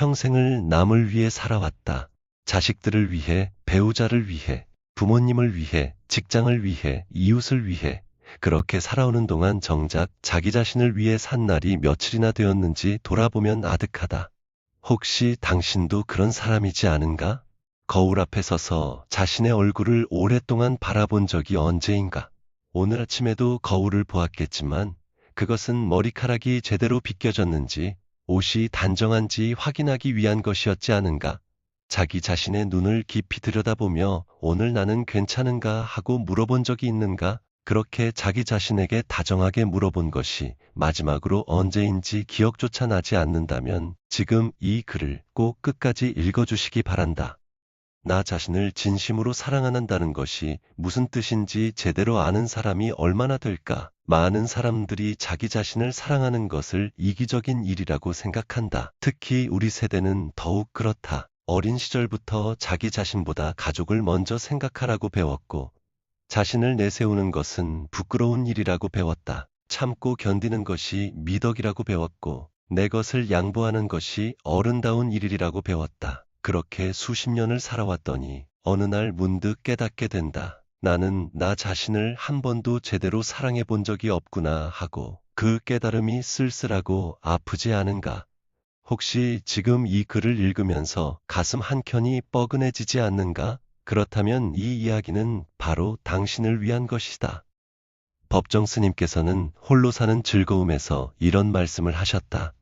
평생을 남을 위해 살아왔다. 자식들을 위해, 배우자를 위해, 부모님을 위해, 직장을 위해, 이웃을 위해. 그렇게 살아오는 동안 정작 자기 자신을 위해 산 날이 며칠이나 되었는지 돌아보면 아득하다. 혹시 당신도 그런 사람이지 않은가? 거울 앞에 서서 자신의 얼굴을 오랫동안 바라본 적이 언제인가? 오늘 아침에도 거울을 보았겠지만 그것은 머리카락이 제대로 빗겨졌는지 옷이 단정한지 확인하기 위한 것이었지 않은가? 자기 자신의 눈을 깊이 들여다보며 오늘 나는 괜찮은가 하고 물어본 적이 있는가? 그렇게 자기 자신에게 다정하게 물어본 것이 마지막으로 언제인지 기억조차 나지 않는다면 지금 이 글을 꼭 끝까지 읽어주시기 바란다. 나 자신을 진심으로 사랑한다는 것이 무슨 뜻인지 제대로 아는 사람이 얼마나 될까? 많은 사람들이 자기 자신을 사랑하는 것을 이기적인 일이라고 생각한다. 특히 우리 세대는 더욱 그렇다. 어린 시절부터 자기 자신보다 가족을 먼저 생각하라고 배웠고 자신을 내세우는 것은 부끄러운 일이라고 배웠다. 참고 견디는 것이 미덕이라고 배웠고 내 것을 양보하는 것이 어른다운 일이라고 배웠다. 그렇게 수십 년을 살아왔더니 어느 날 문득 깨닫게 된다. 나는 나 자신을 한 번도 제대로 사랑해 본 적이 없구나 하고 그 깨달음이 쓸쓸하고 아프지 않은가? 혹시 지금 이 글을 읽으면서 가슴 한켠이 뻐근해지지 않는가? 그렇다면 이 이야기는 바로 당신을 위한 것이다. 법정 스님께서는 홀로 사는 즐거움에서 이런 말씀을 하셨다.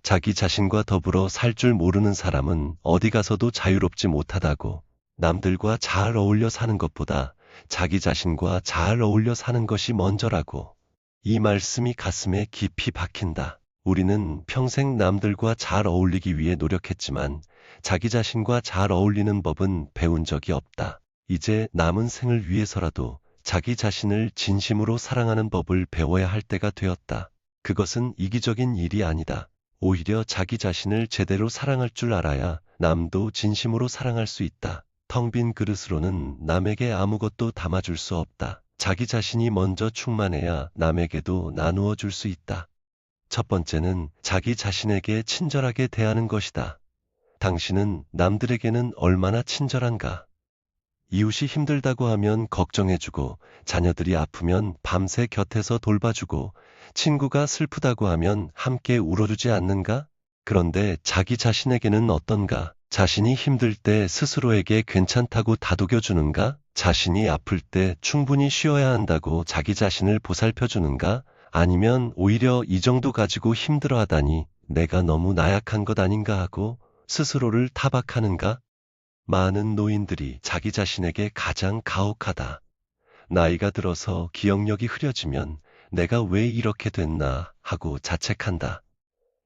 자기 자신과 더불어 살 줄 모르는 사람은 어디 가서도 자유롭지 못하다고. 남들과 잘 어울려 사는 것보다 자기 자신과 잘 어울려 사는 것이 먼저라고. 이 말씀이 가슴에 깊이 박힌다. 우리는 평생 남들과 잘 어울리기 위해 노력했지만 자기 자신과 잘 어울리는 법은 배운 적이 없다. 이제 남은 생을 위해서라도 자기 자신을 진심으로 사랑하는 법을 배워야 할 때가 되었다. 그것은 이기적인 일이 아니다. 오히려 자기 자신을 제대로 사랑할 줄 알아야 남도 진심으로 사랑할 수 있다. 텅 빈 그릇으로는 남에게 아무것도 담아줄 수 없다. 자기 자신이 먼저 충만해야 남에게도 나누어 줄 수 있다. 첫 번째는 자기 자신에게 친절하게 대하는 것이다. 당신은 남들에게는 얼마나 친절한가? 이웃이 힘들다고 하면 걱정해주고, 자녀들이 아프면 밤새 곁에서 돌봐주고, 친구가 슬프다고 하면 함께 울어주지 않는가? 그런데 자기 자신에게는 어떤가? 자신이 힘들 때 스스로에게 괜찮다고 다독여주는가? 자신이 아플 때 충분히 쉬어야 한다고 자기 자신을 보살펴주는가? 아니면 오히려 이 정도 가지고 힘들어하다니 내가 너무 나약한 것 아닌가 하고 스스로를 타박하는가? 많은 노인들이 자기 자신에게 가장 가혹하다. 나이가 들어서 기억력이 흐려지면 내가 왜 이렇게 됐나 하고 자책한다.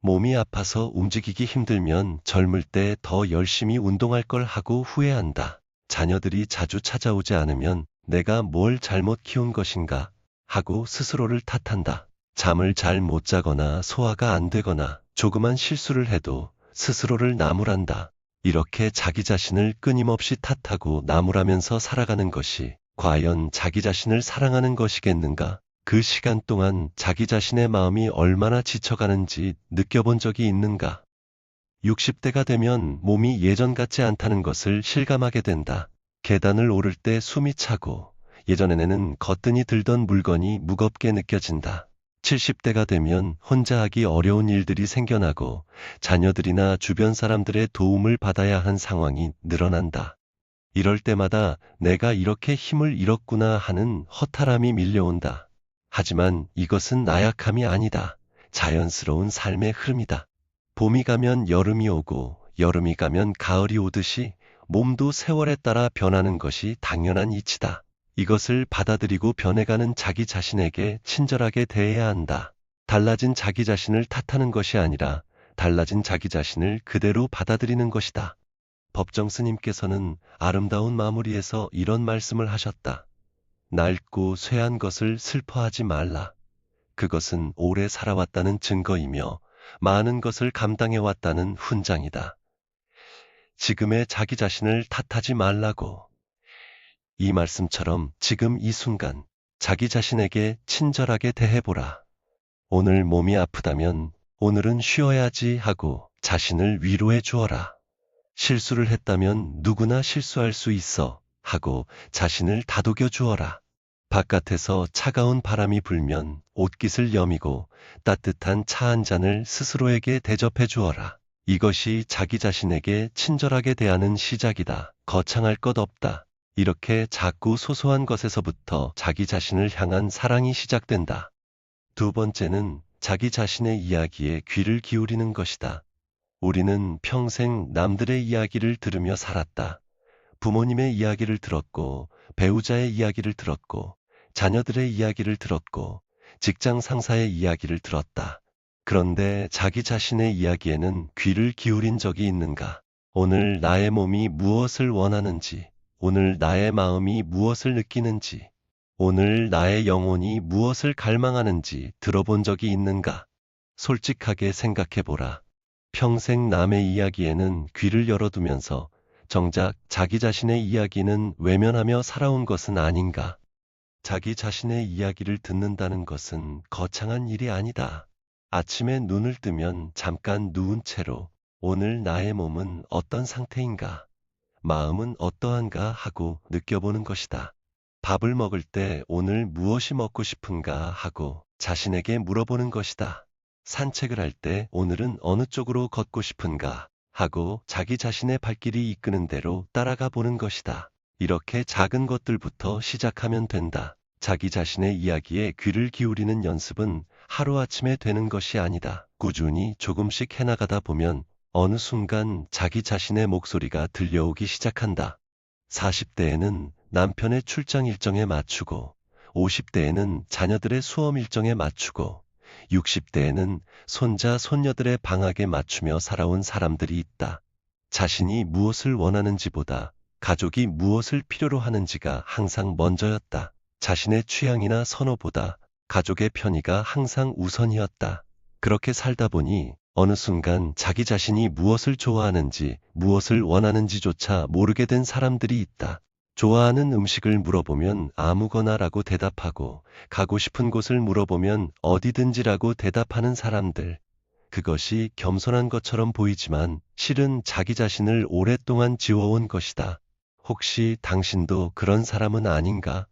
몸이 아파서 움직이기 힘들면 젊을 때 더 열심히 운동할 걸 하고 후회한다. 자녀들이 자주 찾아오지 않으면 내가 뭘 잘못 키운 것인가 하고 스스로를 탓한다. 잠을 잘 못 자거나 소화가 안 되거나 조그만 실수를 해도 스스로를 나무란다. 이렇게 자기 자신을 끊임없이 탓하고 나무라면서 살아가는 것이 과연 자기 자신을 사랑하는 것이겠는가? 그 시간 동안 자기 자신의 마음이 얼마나 지쳐가는지 느껴본 적이 있는가? 60대가 되면 몸이 예전 같지 않다는 것을 실감하게 된다. 계단을 오를 때 숨이 차고 예전에는 거뜬히 들던 물건이 무겁게 느껴진다. 70대가 되면 혼자 하기 어려운 일들이 생겨나고 자녀들이나 주변 사람들의 도움을 받아야 하는 상황이 늘어난다. 이럴 때마다 내가 이렇게 힘을 잃었구나 하는 허탈함이 밀려온다. 하지만 이것은 나약함이 아니다. 자연스러운 삶의 흐름이다. 봄이 가면 여름이 오고 여름이 가면 가을이 오듯이 몸도 세월에 따라 변하는 것이 당연한 이치다. 이것을 받아들이고 변해가는 자기 자신에게 친절하게 대해야 한다. 달라진 자기 자신을 탓하는 것이 아니라 달라진 자기 자신을 그대로 받아들이는 것이다. 법정 스님께서는 아름다운 마무리에서 이런 말씀을 하셨다. 낡고 쇠한 것을 슬퍼하지 말라. 그것은 오래 살아왔다는 증거이며 많은 것을 감당해왔다는 훈장이다. 지금의 자기 자신을 탓하지 말라고. 이 말씀처럼 지금 이 순간 자기 자신에게 친절하게 대해보라. 오늘 몸이 아프다면 오늘은 쉬어야지 하고 자신을 위로해 주어라. 실수를 했다면 누구나 실수할 수 있어 하고 자신을 다독여 주어라. 바깥에서 차가운 바람이 불면 옷깃을 여미고 따뜻한 차 한 잔을 스스로에게 대접해 주어라. 이것이 자기 자신에게 친절하게 대하는 시작이다. 거창할 것 없다. 이렇게 작고 소소한 것에서부터 자기 자신을 향한 사랑이 시작된다. 두 번째는 자기 자신의 이야기에 귀를 기울이는 것이다. 우리는 평생 남들의 이야기를 들으며 살았다. 부모님의 이야기를 들었고, 배우자의 이야기를 들었고, 자녀들의 이야기를 들었고, 직장 상사의 이야기를 들었다. 그런데 자기 자신의 이야기에는 귀를 기울인 적이 있는가? 오늘 나의 몸이 무엇을 원하는지, 오늘 나의 마음이 무엇을 느끼는지, 오늘 나의 영혼이 무엇을 갈망하는지 들어본 적이 있는가? 솔직하게 생각해보라. 평생 남의 이야기에는 귀를 열어두면서 정작 자기 자신의 이야기는 외면하며 살아온 것은 아닌가? 자기 자신의 이야기를 듣는다는 것은 거창한 일이 아니다. 아침에 눈을 뜨면 잠깐 누운 채로 오늘 나의 몸은 어떤 상태인가? 마음은 어떠한가 하고 느껴보는 것이다. 밥을 먹을 때 오늘 무엇이 먹고 싶은가 하고 자신에게 물어보는 것이다. 산책을 할 때 오늘은 어느 쪽으로 걷고 싶은가 하고 자기 자신의 발길이 이끄는 대로 따라가 보는 것이다. 이렇게 작은 것들부터 시작하면 된다. 자기 자신의 이야기에 귀를 기울이는 연습은 하루아침에 되는 것이 아니다. 꾸준히 조금씩 해나가다 보면 어느 순간 자기 자신의 목소리가 들려오기 시작한다. 40대에는 남편의 출장 일정에 맞추고, 50대에는 자녀들의 수험 일정에 맞추고, 60대에는 손자, 손녀들의 방학에 맞추며 살아온 사람들이 있다. 자신이 무엇을 원하는지보다 가족이 무엇을 필요로 하는지가 항상 먼저였다. 자신의 취향이나 선호보다 가족의 편의가 항상 우선이었다. 그렇게 살다 보니 어느 순간 자기 자신이 무엇을 좋아하는지, 무엇을 원하는지조차 모르게 된 사람들이 있다. 좋아하는 음식을 물어보면 아무거나라고 대답하고, 가고 싶은 곳을 물어보면 어디든지라고 대답하는 사람들. 그것이 겸손한 것처럼 보이지만 실은 자기 자신을 오랫동안 지워온 것이다. 혹시 당신도 그런 사람은 아닌가?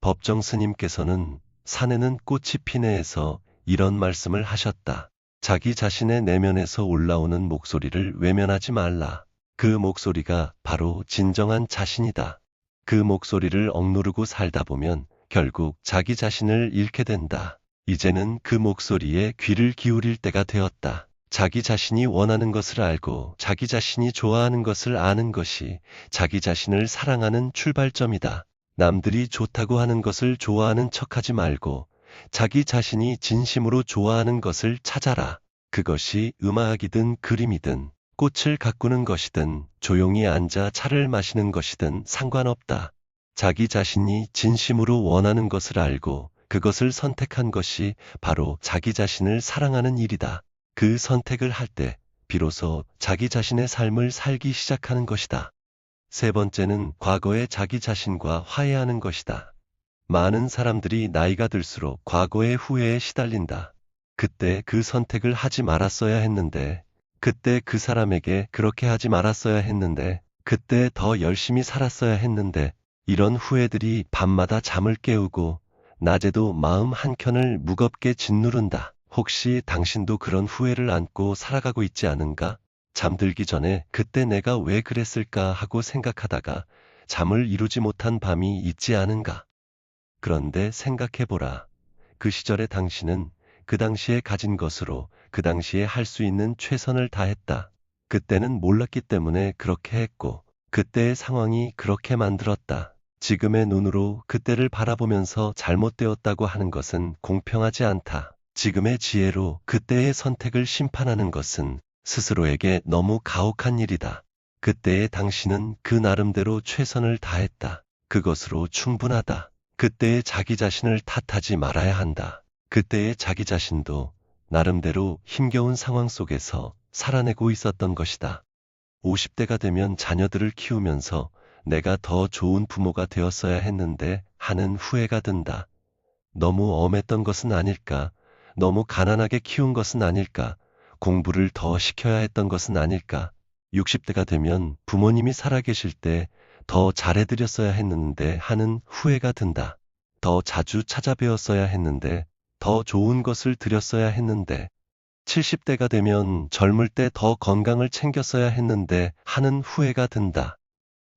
법정 스님께서는 산에는 꽃이 피네에서 이런 말씀을 하셨다. 자기 자신의 내면에서 올라오는 목소리를 외면하지 말라. 그 목소리가 바로 진정한 자신이다. 그 목소리를 억누르고 살다 보면 결국 자기 자신을 잃게 된다. 이제는 그 목소리에 귀를 기울일 때가 되었다. 자기 자신이 원하는 것을 알고 자기 자신이 좋아하는 것을 아는 것이 자기 자신을 사랑하는 출발점이다. 남들이 좋다고 하는 것을 좋아하는 척하지 말고 자기 자신이 진심으로 좋아하는 것을 찾아라. 그것이 음악이든 그림이든 꽃을 가꾸는 것이든 조용히 앉아 차를 마시는 것이든 상관없다. 자기 자신이 진심으로 원하는 것을 알고 그것을 선택한 것이 바로 자기 자신을 사랑하는 일이다. 그 선택을 할 때 비로소 자기 자신의 삶을 살기 시작하는 것이다. 세 번째는 과거의 자기 자신과 화해하는 것이다. 많은 사람들이 나이가 들수록 과거의 후회에 시달린다. 그때 그 선택을 하지 말았어야 했는데, 그때 그 사람에게 그렇게 하지 말았어야 했는데, 그때 더 열심히 살았어야 했는데, 이런 후회들이 밤마다 잠을 깨우고 낮에도 마음 한켠을 무겁게 짓누른다. 혹시 당신도 그런 후회를 안고 살아가고 있지 않은가? 잠들기 전에 그때 내가 왜 그랬을까 하고 생각하다가 잠을 이루지 못한 밤이 있지 않은가? 그런데 생각해보라. 그 시절의 당신은 그 당시에 가진 것으로 그 당시에 할 수 있는 최선을 다했다. 그때는 몰랐기 때문에 그렇게 했고, 그때의 상황이 그렇게 만들었다. 지금의 눈으로 그때를 바라보면서 잘못되었다고 하는 것은 공평하지 않다. 지금의 지혜로 그때의 선택을 심판하는 것은 스스로에게 너무 가혹한 일이다. 그때의 당신은 그 나름대로 최선을 다했다. 그것으로 충분하다. 그때의 자기 자신을 탓하지 말아야 한다. 그때의 자기 자신도 나름대로 힘겨운 상황 속에서 살아내고 있었던 것이다. 50대가 되면 자녀들을 키우면서 내가 더 좋은 부모가 되었어야 했는데 하는 후회가 든다. 너무 엄했던 것은 아닐까? 너무 가난하게 키운 것은 아닐까? 공부를 더 시켜야 했던 것은 아닐까. 60대가 되면 부모님이 살아계실 때 더 잘해드렸어야 했는데 하는 후회가 든다. 더 자주 찾아뵈었어야 했는데, 더 좋은 것을 드렸어야 했는데, 70대가 되면 젊을 때 더 건강을 챙겼어야 했는데 하는 후회가 든다.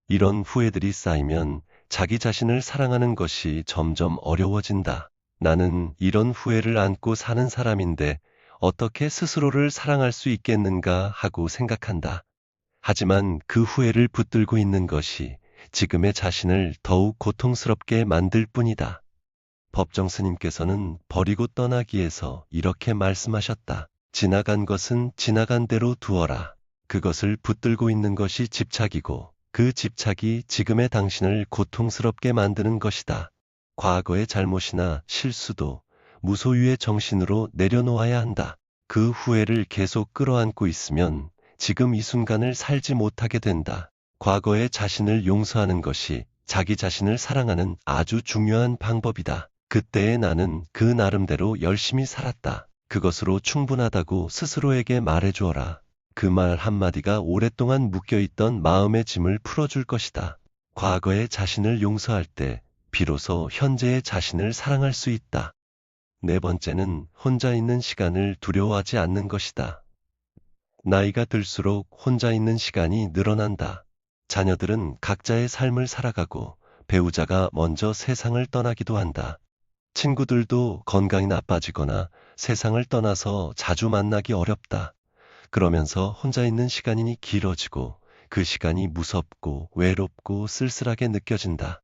이런 후회들이 쌓이면 자기 자신을 사랑하는 것이 점점 어려워진다. 나는 이런 후회를 안고 사는 사람인데 어떻게 스스로를 사랑할 수 있겠는가 하고 생각한다. 하지만 그 후회를 붙들고 있는 것이 지금의 자신을 더욱 고통스럽게 만들 뿐이다. 법정 스님께서는 버리고 떠나기에서 이렇게 말씀하셨다. 지나간 것은 지나간 대로 두어라. 그것을 붙들고 있는 것이 집착이고 그 집착이 지금의 당신을 고통스럽게 만드는 것이다. 과거의 잘못이나 실수도 무소유의 정신으로 내려놓아야 한다. 그 후회를 계속 끌어안고 있으면 지금 이 순간을 살지 못하게 된다. 과거의 자신을 용서하는 것이 자기 자신을 사랑하는 아주 중요한 방법이다. 그때의 나는 그 나름대로 열심히 살았다. 그것으로 충분하다고 스스로에게 말해주어라. 그 말 한마디가 오랫동안 묶여있던 마음의 짐을 풀어줄 것이다. 과거의 자신을 용서할 때 비로소 현재의 자신을 사랑할 수 있다. 네 번째는 혼자 있는 시간을 두려워하지 않는 것이다. 나이가 들수록 혼자 있는 시간이 늘어난다. 자녀들은 각자의 삶을 살아가고 배우자가 먼저 세상을 떠나기도 한다. 친구들도 건강이 나빠지거나 세상을 떠나서 자주 만나기 어렵다. 그러면서 혼자 있는 시간이 길어지고 그 시간이 무섭고 외롭고 쓸쓸하게 느껴진다.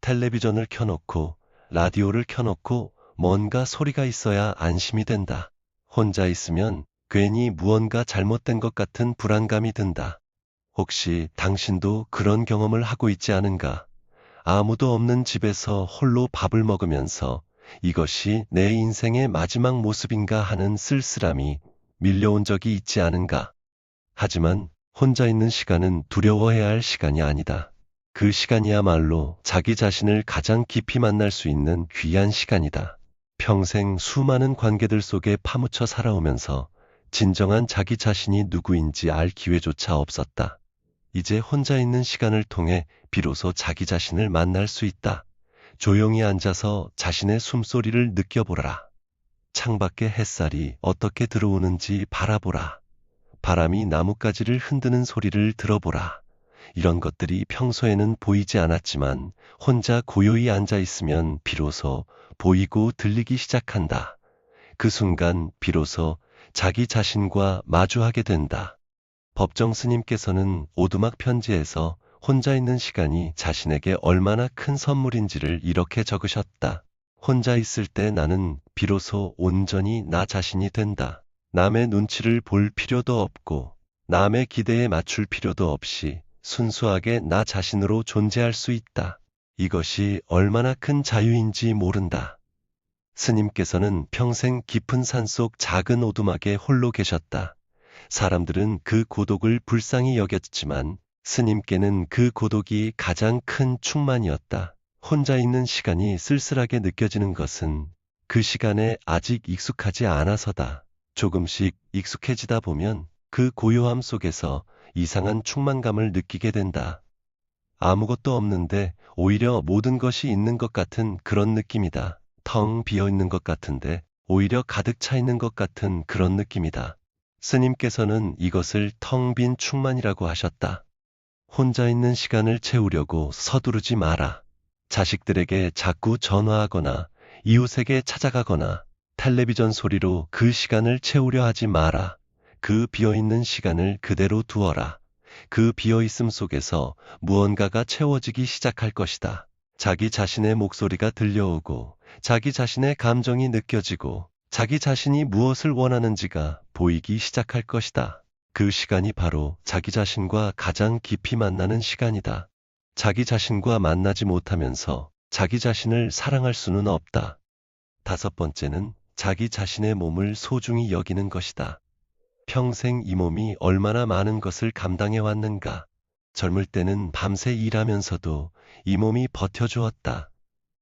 텔레비전을 켜놓고 라디오를 켜놓고 뭔가 소리가 있어야 안심이 된다. 혼자 있으면 괜히 무언가 잘못된 것 같은 불안감이 든다. 혹시 당신도 그런 경험을 하고 있지 않은가? 아무도 없는 집에서 홀로 밥을 먹으면서 이것이 내 인생의 마지막 모습인가 하는 쓸쓸함이 밀려온 적이 있지 않은가? 하지만 혼자 있는 시간은 두려워해야 할 시간이 아니다. 그 시간이야말로 자기 자신을 가장 깊이 만날 수 있는 귀한 시간이다. 평생 수많은 관계들 속에 파묻혀 살아오면서 진정한 자기 자신이 누구인지 알 기회조차 없었다. 이제 혼자 있는 시간을 통해 비로소 자기 자신을 만날 수 있다. 조용히 앉아서 자신의 숨소리를 느껴보라. 창밖의 햇살이 어떻게 들어오는지 바라보라. 바람이 나뭇가지를 흔드는 소리를 들어보라. 이런 것들이 평소에는 보이지 않았지만 혼자 고요히 앉아 있으면 비로소 보이고 들리기 시작한다. 그 순간 비로소 자기 자신과 마주하게 된다. 법정 스님께서는 오두막 편지에서 혼자 있는 시간이 자신에게 얼마나 큰 선물인지를 이렇게 적으셨다. 혼자 있을 때 나는 비로소 온전히 나 자신이 된다. 남의 눈치를 볼 필요도 없고 남의 기대에 맞출 필요도 없이 순수하게 나 자신으로 존재할 수 있다. 이것이 얼마나 큰 자유인지 모른다. 스님께서는 평생 깊은 산속 작은 오두막에 홀로 계셨다. 사람들은 그 고독을 불쌍히 여겼지만 스님께는 그 고독이 가장 큰 충만이었다. 혼자 있는 시간이 쓸쓸하게 느껴지는 것은 그 시간에 아직 익숙하지 않아서다. 조금씩 익숙해지다 보면 그 고요함 속에서 이상한 충만감을 느끼게 된다. 아무것도 없는데 오히려 모든 것이 있는 것 같은 그런 느낌이다. 텅 비어 있는 것 같은데 오히려 가득 차 있는 것 같은 그런 느낌이다. 스님께서는 이것을 텅 빈 충만이라고 하셨다. 혼자 있는 시간을 채우려고 서두르지 마라. 자식들에게 자꾸 전화하거나 이웃에게 찾아가거나 텔레비전 소리로 그 시간을 채우려 하지 마라. 그 비어있는 시간을 그대로 두어라. 그 비어있음 속에서 무언가가 채워지기 시작할 것이다. 자기 자신의 목소리가 들려오고 자기 자신의 감정이 느껴지고 자기 자신이 무엇을 원하는지가 보이기 시작할 것이다. 그 시간이 바로 자기 자신과 가장 깊이 만나는 시간이다. 자기 자신과 만나지 못하면서 자기 자신을 사랑할 수는 없다. 다섯 번째는 자기 자신의 몸을 소중히 여기는 것이다. 평생 이 몸이 얼마나 많은 것을 감당해 왔는가. 젊을 때는 밤새 일하면서도 이 몸이 버텨주었다.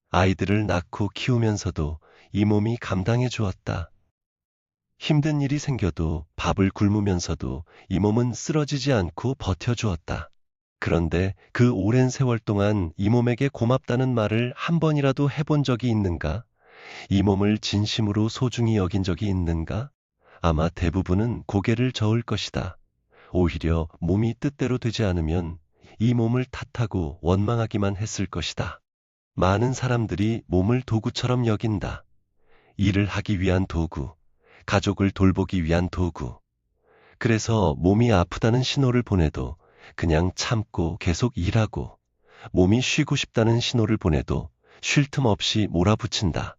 아이들을 낳고 키우면서도 이 몸이 감당해 주었다. 힘든 일이 생겨도 밥을 굶으면서도 이 몸은 쓰러지지 않고 버텨주었다. 그런데 그 오랜 세월 동안 이 몸에게 고맙다는 말을 한 번이라도 해본 적이 있는가? 이 몸을 진심으로 소중히 여긴 적이 있는가? 아마 대부분은 고개를 저을 것이다. 오히려 몸이 뜻대로 되지 않으면 이 몸을 탓하고 원망하기만 했을 것이다. 많은 사람들이 몸을 도구처럼 여긴다. 일을 하기 위한 도구, 가족을 돌보기 위한 도구. 그래서 몸이 아프다는 신호를 보내도 그냥 참고 계속 일하고, 몸이 쉬고 싶다는 신호를 보내도 쉴 틈 없이 몰아붙인다.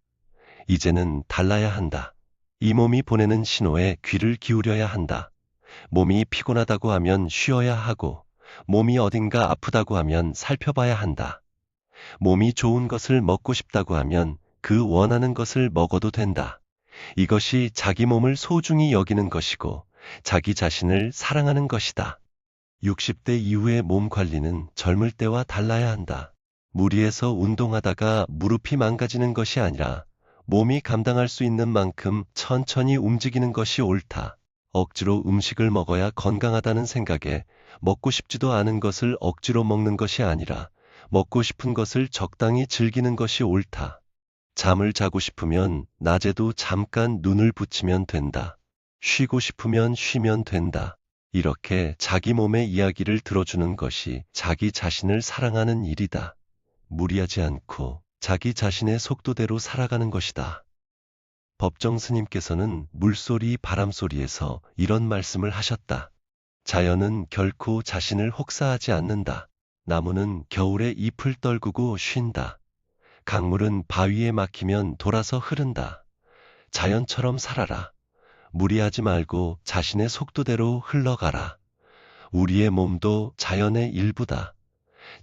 이제는 달라야 한다. 이 몸이 보내는 신호에 귀를 기울여야 한다. 몸이 피곤하다고 하면 쉬어야 하고, 몸이 어딘가 아프다고 하면 살펴봐야 한다. 몸이 좋은 것을 먹고 싶다고 하면 그 원하는 것을 먹어도 된다. 이것이 자기 몸을 소중히 여기는 것이고 자기 자신을 사랑하는 것이다. 60대 이후의 몸 관리는 젊을 때와 달라야 한다. 무리해서 운동하다가 무릎이 망가지는 것이 아니라 몸이 감당할 수 있는 만큼 천천히 움직이는 것이 옳다. 억지로 음식을 먹어야 건강하다는 생각에 먹고 싶지도 않은 것을 억지로 먹는 것이 아니라 먹고 싶은 것을 적당히 즐기는 것이 옳다. 잠을 자고 싶으면 낮에도 잠깐 눈을 붙이면 된다. 쉬고 싶으면 쉬면 된다. 이렇게 자기 몸의 이야기를 들어주는 것이 자기 자신을 사랑하는 일이다. 무리하지 않고 자기 자신의 속도대로 살아가는 것이다. 법정 스님께서는 물소리, 바람소리에서 이런 말씀을 하셨다. 자연은 결코 자신을 혹사하지 않는다. 나무는 겨울에 잎을 떨구고 쉰다. 강물은 바위에 막히면 돌아서 흐른다. 자연처럼 살아라. 무리하지 말고 자신의 속도대로 흘러가라. 우리의 몸도 자연의 일부다.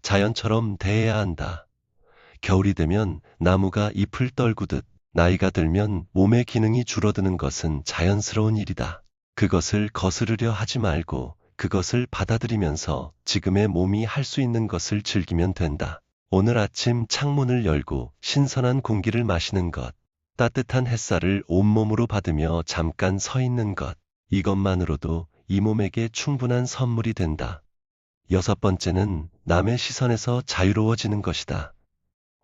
자연처럼 대해야 한다. 겨울이 되면 나무가 잎을 떨구듯 나이가 들면 몸의 기능이 줄어드는 것은 자연스러운 일이다. 그것을 거스르려 하지 말고 그것을 받아들이면서 지금의 몸이 할 수 있는 것을 즐기면 된다. 오늘 아침 창문을 열고 신선한 공기를 마시는 것, 따뜻한 햇살을 온몸으로 받으며 잠깐 서 있는 것, 이것만으로도 이 몸에게 충분한 선물이 된다. 6번째는 남의 시선에서 자유로워지는 것이다.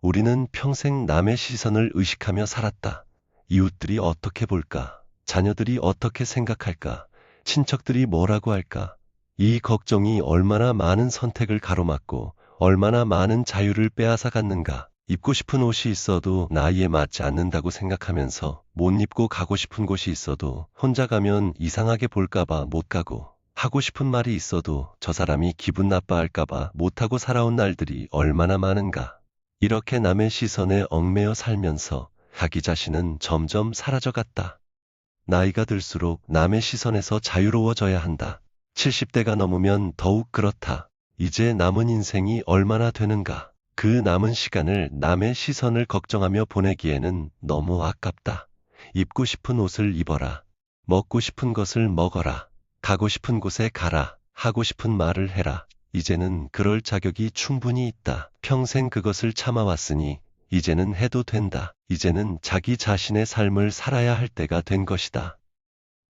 우리는 평생 남의 시선을 의식하며 살았다. 이웃들이 어떻게 볼까? 자녀들이 어떻게 생각할까? 친척들이 뭐라고 할까? 이 걱정이 얼마나 많은 선택을 가로막고 얼마나 많은 자유를 빼앗아 갔는가. 입고 싶은 옷이 있어도 나이에 맞지 않는다고 생각하면서 못 입고 가고 싶은 곳이 있어도 혼자 가면 이상하게 볼까봐 못 가고, 하고 싶은 말이 있어도 저 사람이 기분 나빠할까봐 못하고 살아온 날들이 얼마나 많은가. 이렇게 남의 시선에 얽매여 살면서 자기 자신은 점점 사라져갔다. 나이가 들수록 남의 시선에서 자유로워져야 한다. 70대가 넘으면 더욱 그렇다. 이제 남은 인생이 얼마나 되는가. 그 남은 시간을 남의 시선을 걱정하며 보내기에는 너무 아깝다. 입고 싶은 옷을 입어라. 먹고 싶은 것을 먹어라. 가고 싶은 곳에 가라. 하고 싶은 말을 해라. 이제는 그럴 자격이 충분히 있다. 평생 그것을 참아왔으니 이제는 해도 된다. 이제는 자기 자신의 삶을 살아야 할 때가 된 것이다.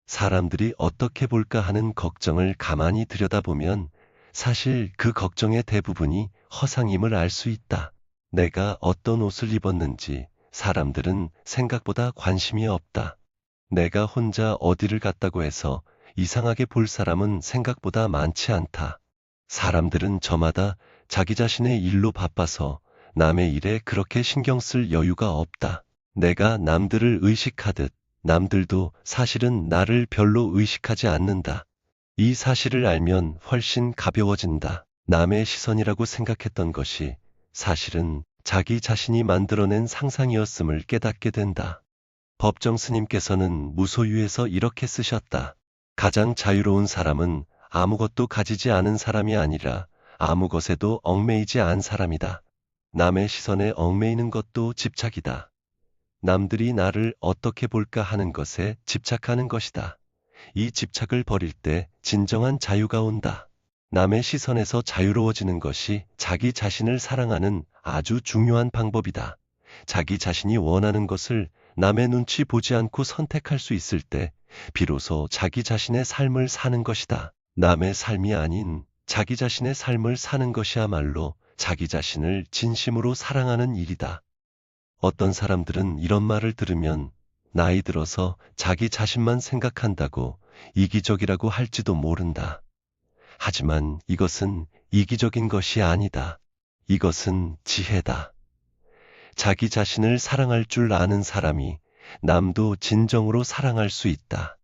사람들이 어떻게 볼까 하는 걱정을 가만히 들여다보면 사실 그 걱정의 대부분이 허상임을 알 수 있다. 내가 어떤 옷을 입었는지 사람들은 생각보다 관심이 없다. 내가 혼자 어디를 갔다고 해서 이상하게 볼 사람은 생각보다 많지 않다. 사람들은 저마다 자기 자신의 일로 바빠서 남의 일에 그렇게 신경 쓸 여유가 없다. 내가 남들을 의식하듯 남들도 사실은 나를 별로 의식하지 않는다. 이 사실을 알면 훨씬 가벼워진다. 남의 시선이라고 생각했던 것이 사실은 자기 자신이 만들어낸 상상이었음을 깨닫게 된다. 법정 스님께서는 무소유에서 이렇게 쓰셨다. 가장 자유로운 사람은 아무것도 가지지 않은 사람이 아니라 아무 것에도 얽매이지 않은 사람이다. 남의 시선에 얽매이는 것도 집착이다. 남들이 나를 어떻게 볼까 하는 것에 집착하는 것이다. 이 집착을 버릴 때 진정한 자유가 온다. 남의 시선에서 자유로워지는 것이 자기 자신을 사랑하는 아주 중요한 방법이다. 자기 자신이 원하는 것을 남의 눈치 보지 않고 선택할 수 있을 때 비로소 자기 자신의 삶을 사는 것이다. 남의 삶이 아닌 자기 자신의 삶을 사는 것이야말로 자기 자신을 진심으로 사랑하는 일이다. 어떤 사람들은 이런 말을 들으면 나이 들어서 자기 자신만 생각한다고 이기적이라고 할지도 모른다. 하지만 이것은 이기적인 것이 아니다. 이것은 지혜다. 자기 자신을 사랑할 줄 아는 사람이 남도 진정으로 사랑할 수 있다.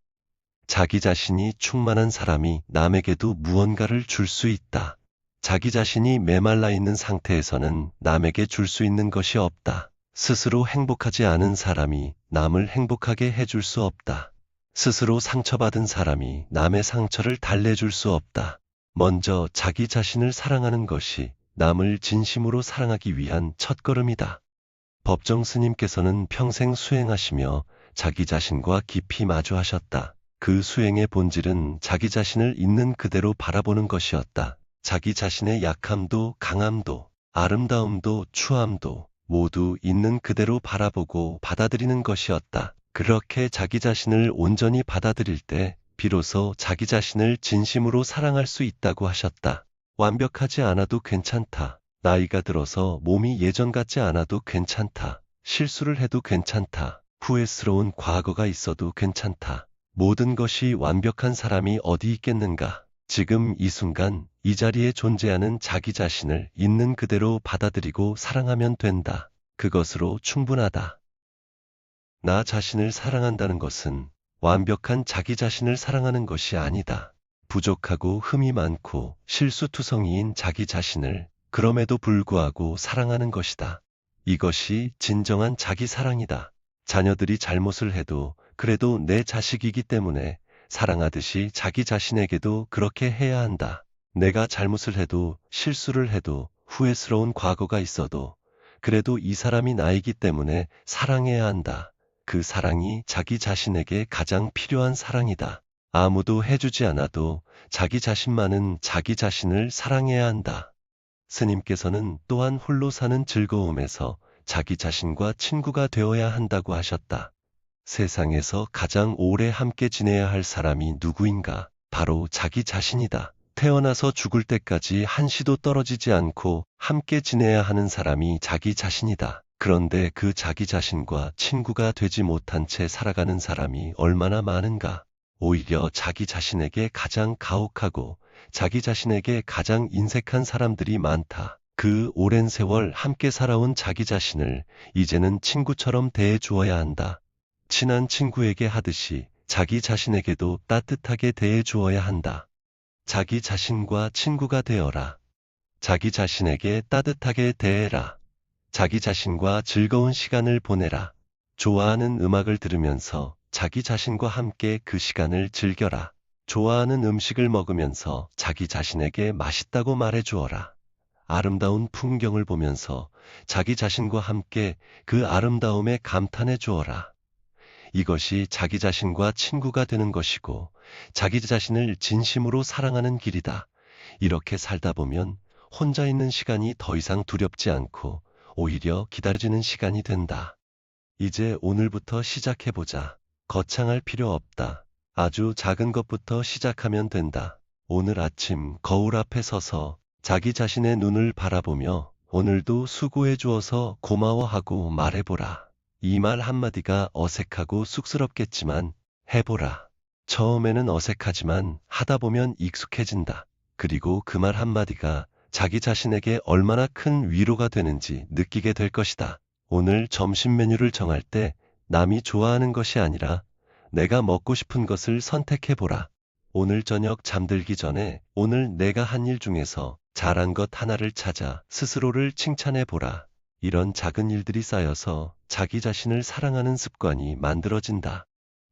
자기 자신이 충만한 사람이 남에게도 무언가를 줄 수 있다. 자기 자신이 메말라 있는 상태에서는 남에게 줄 수 있는 것이 없다. 스스로 행복하지 않은 사람이 남을 행복하게 해줄 수 없다. 스스로 상처받은 사람이 남의 상처를 달래줄 수 없다. 먼저 자기 자신을 사랑하는 것이 남을 진심으로 사랑하기 위한 첫걸음이다. 법정 스님께서는 평생 수행하시며 자기 자신과 깊이 마주하셨다. 그 수행의 본질은 자기 자신을 있는 그대로 바라보는 것이었다. 자기 자신의 약함도 강함도 아름다움도 추함도 모두 있는 그대로 바라보고 받아들이는 것이었다. 그렇게 자기 자신을 온전히 받아들일 때 비로소 자기 자신을 진심으로 사랑할 수 있다고 하셨다. 완벽하지 않아도 괜찮다. 나이가 들어서 몸이 예전 같지 않아도 괜찮다. 실수를 해도 괜찮다. 후회스러운 과거가 있어도 괜찮다. 모든 것이 완벽한 사람이 어디 있겠는가? 지금 이 순간 이 자리에 존재하는 자기 자신을 있는 그대로 받아들이고 사랑하면 된다. 그것으로 충분하다. 나 자신을 사랑한다는 것은 완벽한 자기 자신을 사랑하는 것이 아니다. 부족하고 흠이 많고 실수투성이인 자기 자신을 그럼에도 불구하고 사랑하는 것이다. 이것이 진정한 자기 사랑이다. 자녀들이 잘못을 해도 그래도 내 자식이기 때문에 사랑하듯이 자기 자신에게도 그렇게 해야 한다. 내가 잘못을 해도 실수를 해도 후회스러운 과거가 있어도 그래도 이 사람이 나이기 때문에 사랑해야 한다. 그 사랑이 자기 자신에게 가장 필요한 사랑이다. 아무도 해주지 않아도 자기 자신만은 자기 자신을 사랑해야 한다. 스님께서는 또한 홀로 사는 즐거움에서 자기 자신과 친구가 되어야 한다고 하셨다. 세상에서 가장 오래 함께 지내야 할 사람이 누구인가? 바로 자기 자신이다. 태어나서 죽을 때까지 한시도 떨어지지 않고 함께 지내야 하는 사람이 자기 자신이다. 그런데 그 자기 자신과 친구가 되지 못한 채 살아가는 사람이 얼마나 많은가? 오히려 자기 자신에게 가장 가혹하고 자기 자신에게 가장 인색한 사람들이 많다. 그 오랜 세월 함께 살아온 자기 자신을 이제는 친구처럼 대해 주어야 한다. 친한 친구에게 하듯이 자기 자신에게도 따뜻하게 대해 주어야 한다. 자기 자신과 친구가 되어라. 자기 자신에게 따뜻하게 대해라. 자기 자신과 즐거운 시간을 보내라. 좋아하는 음악을 들으면서 자기 자신과 함께 그 시간을 즐겨라. 좋아하는 음식을 먹으면서 자기 자신에게 맛있다고 말해 주어라. 아름다운 풍경을 보면서 자기 자신과 함께 그 아름다움에 감탄해 주어라. 이것이 자기 자신과 친구가 되는 것이고 자기 자신을 진심으로 사랑하는 길이다. 이렇게 살다 보면 혼자 있는 시간이 더 이상 두렵지 않고 오히려 기다려지는 시간이 된다. 이제 오늘부터 시작해보자. 거창할 필요 없다. 아주 작은 것부터 시작하면 된다. 오늘 아침 거울 앞에 서서 자기 자신의 눈을 바라보며 오늘도 수고해 주어서 고마워하고 말해보라. 이 말 한마디가 어색하고 쑥스럽겠지만 해보라. 처음에는 어색하지만 하다 보면 익숙해진다. 그리고 그 말 한마디가 자기 자신에게 얼마나 큰 위로가 되는지 느끼게 될 것이다. 오늘 점심 메뉴를 정할 때 남이 좋아하는 것이 아니라 내가 먹고 싶은 것을 선택해보라. 오늘 저녁 잠들기 전에 오늘 내가 한 일 중에서 잘한 것 하나를 찾아 스스로를 칭찬해보라. 이런 작은 일들이 쌓여서 자기 자신을 사랑하는 습관이 만들어진다.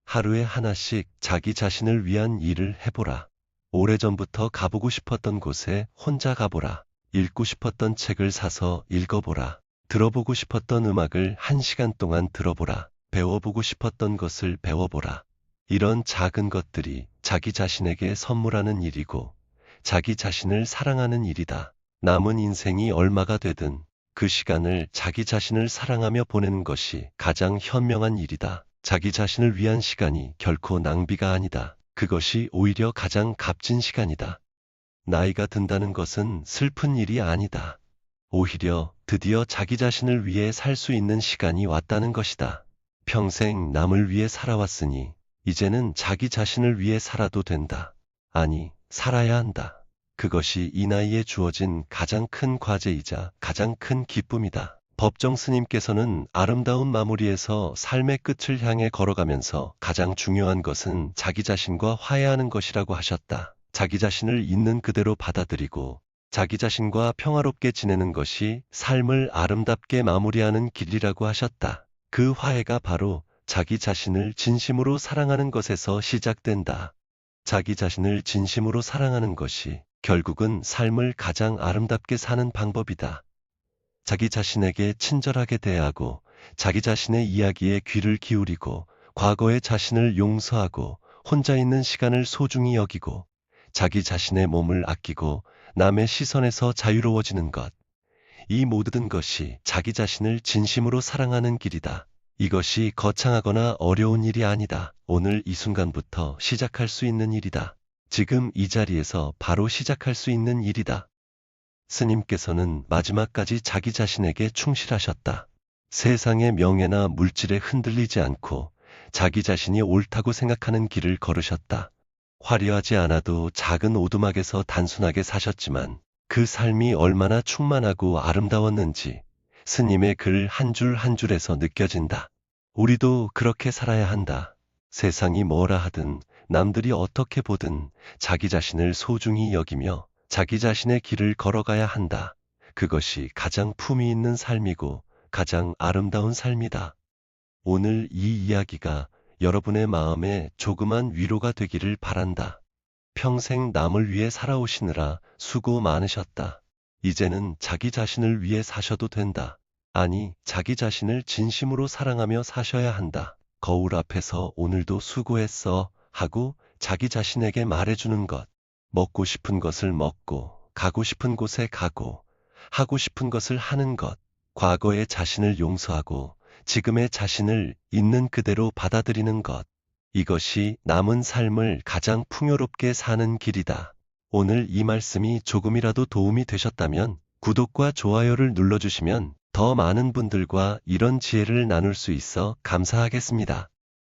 하루에 하나씩 자기 자신을 위한 일을 해보라. 오래전부터 가보고 싶었던 곳에 혼자 가보라. 읽고 싶었던 책을 사서 읽어보라. 들어보고 싶었던 음악을 1시간 동안 들어보라. 배워보고 싶었던 것을 배워보라. 이런 작은 것들이 자기 자신에게 선물하는 일이고 자기 자신을 사랑하는 일이다. 남은 인생이 얼마가 되든 그 시간을 자기 자신을 사랑하며 보내는 것이 가장 현명한 일이다. 자기 자신을 위한 시간이 결코 낭비가 아니다. 그것이 오히려 가장 값진 시간이다. 나이가 든다는 것은 슬픈 일이 아니다. 오히려 드디어 자기 자신을 위해 살 수 있는 시간이 왔다는 것이다. 평생 남을 위해 살아왔으니 이제는 자기 자신을 위해 살아도 된다. 아니, 살아야 한다. 그것이 이 나이에 주어진 가장 큰 과제이자 가장 큰 기쁨이다. 법정 스님께서는 아름다운 마무리에서 삶의 끝을 향해 걸어가면서 가장 중요한 것은 자기 자신과 화해하는 것이라고 하셨다. 자기 자신을 있는 그대로 받아들이고 자기 자신과 평화롭게 지내는 것이 삶을 아름답게 마무리하는 길이라고 하셨다. 그 화해가 바로 자기 자신을 진심으로 사랑하는 것에서 시작된다. 자기 자신을 진심으로 사랑하는 것이 결국은 삶을 가장 아름답게 사는 방법이다. 자기 자신에게 친절하게 대하고 자기 자신의 이야기에 귀를 기울이고 과거의 자신을 용서하고 혼자 있는 시간을 소중히 여기고 자기 자신의 몸을 아끼고 남의 시선에서 자유로워지는 것. 이 모든 것이 자기 자신을 진심으로 사랑하는 길이다. 이것이 거창하거나 어려운 일이 아니다. 오늘 이 순간부터 시작할 수 있는 일이다. 지금 이 자리에서 바로 시작할 수 있는 일이다. 스님께서는 마지막까지 자기 자신에게 충실하셨다. 세상의 명예나 물질에 흔들리지 않고 자기 자신이 옳다고 생각하는 길을 걸으셨다. 화려하지 않아도 작은 오두막에서 단순하게 사셨지만 그 삶이 얼마나 충만하고 아름다웠는지 스님의 글 한 줄 한 줄에서 느껴진다. 우리도 그렇게 살아야 한다. 세상이 뭐라 하든 남들이 어떻게 보든 자기 자신을 소중히 여기며 자기 자신의 길을 걸어가야 한다. 그것이 가장 품위 있는 삶이고 가장 아름다운 삶이다. 오늘 이 이야기가 여러분의 마음에 조그만 위로가 되기를 바란다. 평생 남을 위해 살아오시느라 수고 많으셨다. 이제는 자기 자신을 위해 사셔도 된다. 아니, 자기 자신을 진심으로 사랑하며 사셔야 한다. 거울 앞에서 오늘도 수고했어 하고 자기 자신에게 말해주는 것. 먹고 싶은 것을 먹고, 가고 싶은 곳에 가고, 하고 싶은 것을 하는 것. 과거의 자신을 용서하고 지금의 자신을 있는 그대로 받아들이는 것. 이것이 남은 삶을 가장 풍요롭게 사는 길이다. 오늘 이 말씀이 조금이라도 도움이 되셨다면 구독과 좋아요를 눌러주시면 더 많은 분들과 이런 지혜를 나눌 수 있어 감사하겠습니다.